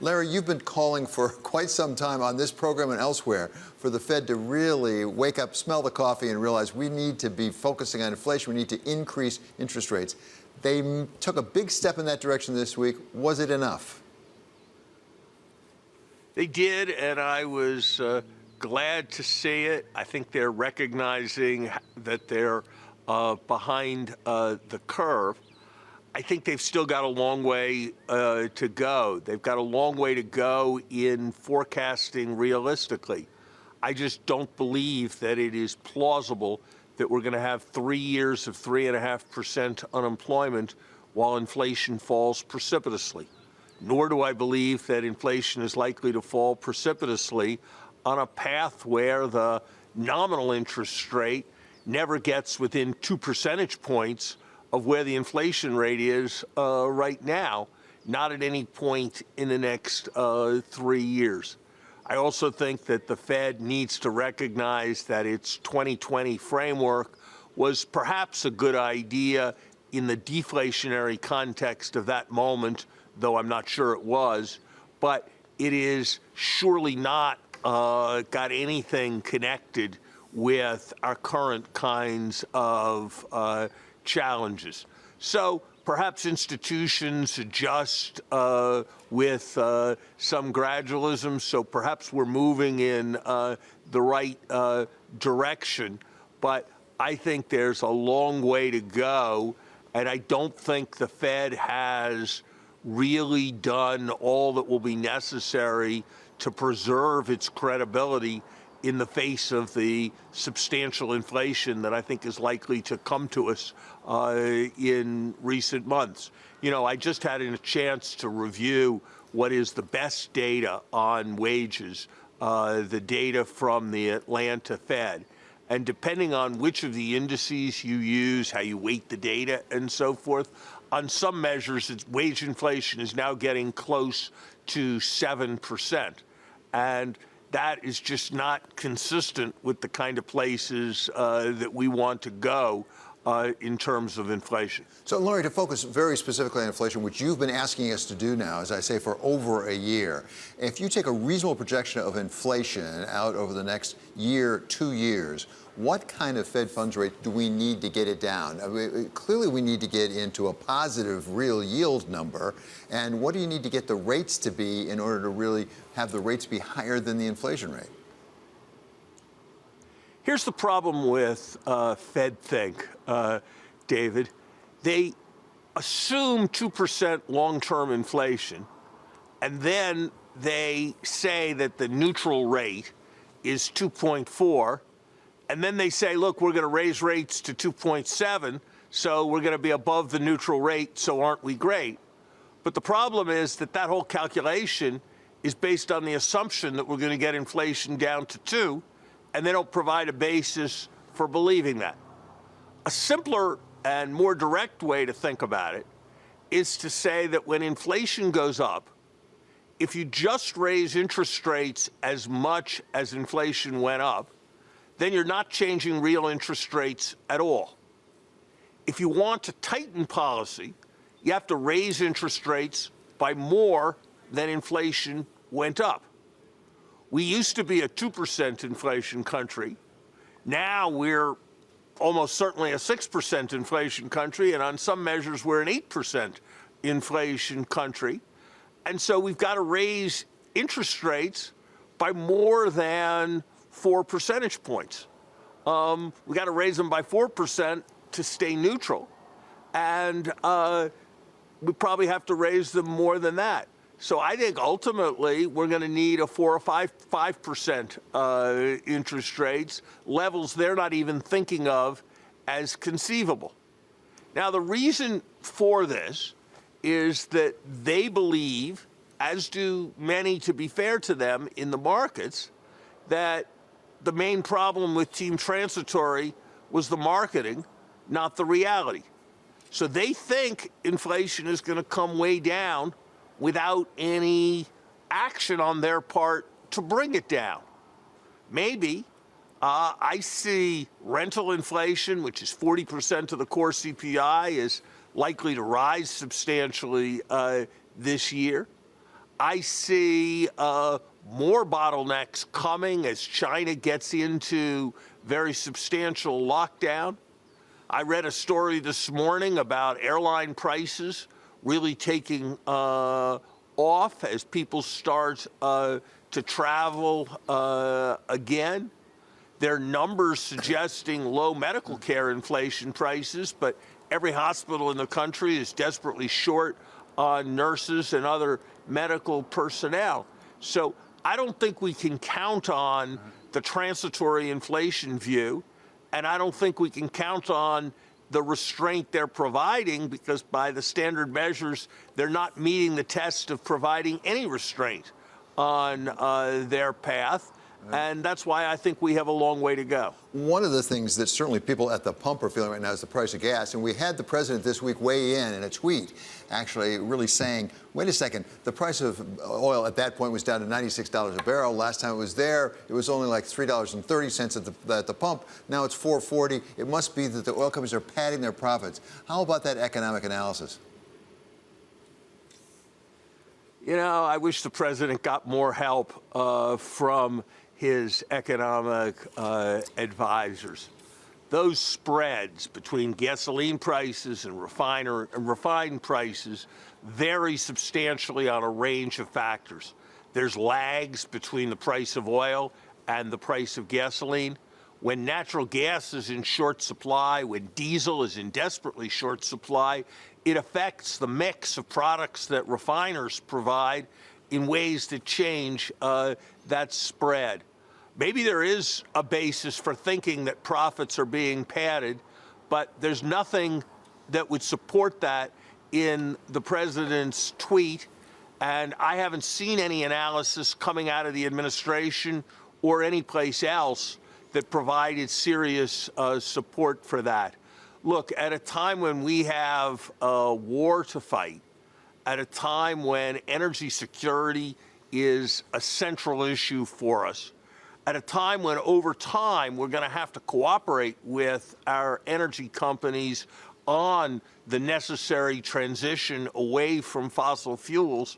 Larry, you've been calling for quite some time on this program and elsewhere for the Fed to really wake up, smell the coffee, and realize we need to be focusing on inflation. We need to increase interest rates. They took a big step in that direction this week. Was it enough? They did, and I was glad to see it. I think they're recognizing that they're behind the curve. I think they've still got a long way to go. They've got a long way to go in forecasting realistically. I just don't believe that it is plausible that we're going to have 3 years of 3.5% unemployment while inflation falls precipitously. Nor do I believe that inflation is likely to fall precipitously on a path where the nominal interest rate never gets within 2 percentage points of where the inflation rate is right now, not at any point in the next 3 years. I also think that the Fed needs to recognize that its 2020 framework was perhaps a good idea in the deflationary context of that moment, though I'm not sure it was, but it is surely not got anything connected with our current kinds of challenges. So perhaps institutions adjust with some gradualism, so perhaps we're moving in the right direction, but I think there's a long way to go, and I don't think the Fed has really done all that will be necessary to preserve its credibility in the face of the substantial inflation that I think is likely to come to us in recent months. You know, I just had a chance to review what is the best data on wages, the data from the Atlanta Fed. And depending on which of the indices you use, how you weight the data and so forth, on some measures, wage inflation is now getting close to 7%. And that is just not consistent with the kind of places that we want to go in terms of inflation. So, Laurie, to focus very specifically on inflation, which you've been asking us to do now, as I say, for over a year, if you take a reasonable projection of inflation out over the next year, 2 years, what kind of Fed funds rate do we need to get it down? I mean, clearly, we need to get into a positive real yield number. And what do you need to get the rates to be in order to really have the rates be higher than the inflation rate? Here's the problem with FedThink, David. They assume 2% long-term inflation, and then they say that the neutral rate is 2.4, and then they say, look, we're going to raise rates to 2.7, so we're going to be above the neutral rate, so aren't we great? But the problem is that that whole calculation is based on the assumption that we're going to get inflation down to 2, and they don't provide a basis for believing that. A simpler and more direct way to think about it is to say that when inflation goes up, if you just raise interest rates as much as inflation went up, then you're not changing real interest rates at all. If you want to tighten policy, you have to raise interest rates by more than inflation went up. We used to be a 2% inflation country. Now we're almost certainly a 6% inflation country, and on some measures we're an 8% inflation country. And so we've got to raise interest rates by more than 4 percentage points. We've got to raise them by 4% to stay neutral. And we probably have to raise them more than that. So I think ultimately we're going to need a 4 or 5% interest rates, levels they're not even thinking of as conceivable. Now, the reason for this is that they believe, as do many, to be fair to them, in the markets, that the main problem with Team Transitory was the marketing, not the reality. So they think inflation is going to come way down without any action on their part to bring it down. Maybe. I see rental inflation, which is 40% of the core CPI, is likely to rise substantially this year. I see more bottlenecks coming as China gets into very substantial lockdown. I read a story this morning about airline prices really taking off as people start to travel again. There are numbers suggesting low medical care inflation prices, but every hospital in the country is desperately short on nurses and other medical personnel. So I don't think we can count on the transitory inflation view, and I don't think we can count on the restraint they're providing, because by the standard measures, they're not meeting the test of providing any restraint on their path. And that's why I think we have a long way to go. One of the things that certainly people at the pump are feeling right now is the price of gas. And we had the president this week weigh in a tweet, actually really saying, wait a second, the price of oil at that point was down to $96 a barrel. Last time it was there, it was only like $3.30 at the pump. Now it's $4.40. It must be that the oil companies are padding their profits. How about that economic analysis? You know, I wish the president got more help from his economic advisors. Those spreads between gasoline prices and refined prices vary substantially on a range of factors. There's lags between the price of oil and the price of gasoline. When natural gas is in short supply, when diesel is in desperately short supply, it affects the mix of products that refiners provide in ways that change that spread. Maybe there is a basis for thinking that profits are being padded, but there's nothing that would support that in the president's tweet, and I haven't seen any analysis coming out of the administration or any place else that provided serious support for that. Look, at a time when we have a war to fight, at a time when energy security is a central issue for us, at a time when over time we're going to have to cooperate with our energy companies on the necessary transition away from fossil fuels,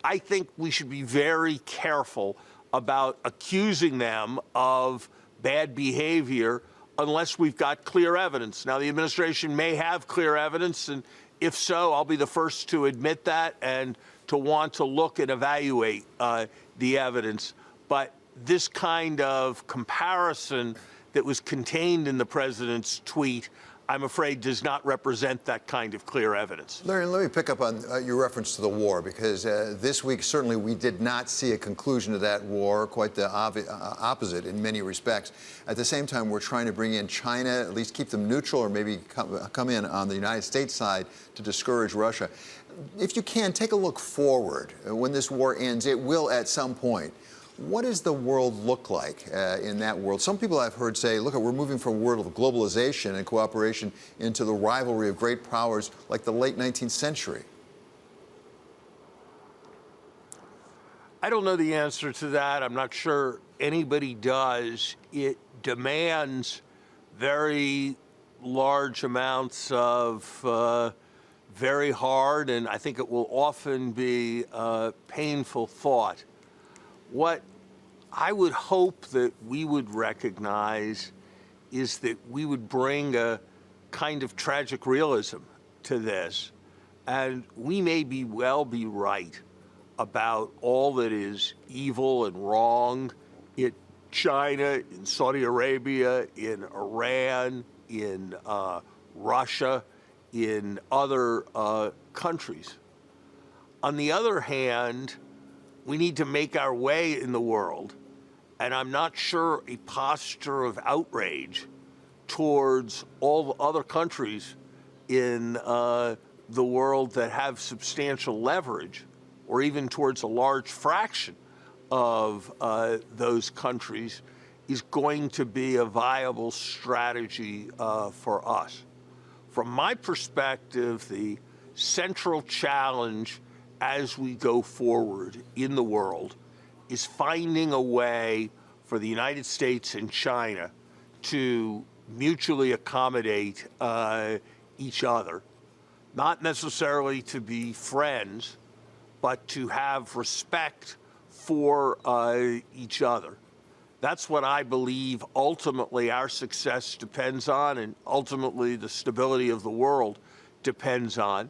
I think we should be very careful about accusing them of bad behavior unless we've got clear evidence. Now, the administration may have clear evidence, and if so, I'll be the first to admit that and to want to look and evaluate the evidence. But this kind of comparison that was contained in the president's tweet, I'm afraid, does not represent that kind of clear evidence. Larry, let me pick up on your reference to the war, because this week, certainly, we did not see a conclusion to that war, quite the opposite in many respects. At the same time, we're trying to bring in China, at least keep them neutral, or maybe come in on the United States side to discourage Russia. If you can, take a look forward. When this war ends, it will at some point. What does the world look like in that world? Some people I've heard say, look, we're moving from a world of globalization and cooperation into the rivalry of great powers like the late 19th century. I don't know the answer to that. I'm not sure anybody does. It demands very large amounts of very hard, and I think it will often be painful thought. What I would hope that we would recognize is that we would bring a kind of tragic realism to this. And we may be right about all that is evil and wrong in China, in Saudi Arabia, in Iran, in Russia, in other countries. On the other hand, we need to make our way in the world, and I'm not sure a posture of outrage towards all the other countries in the world that have substantial leverage, or even towards a large fraction of those countries, is going to be a viable strategy for us. From my perspective, the central challenge as we go forward in the world is finding a way for the United States and China to mutually accommodate each other, not necessarily to be friends, but to have respect for each other. That's what I believe ultimately our success depends on, and ultimately the stability of the world depends on.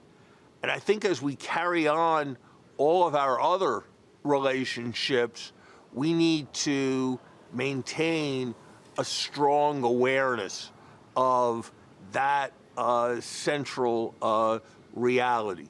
And I think as we carry on all of our other relationships, we need to maintain a strong awareness of that central reality.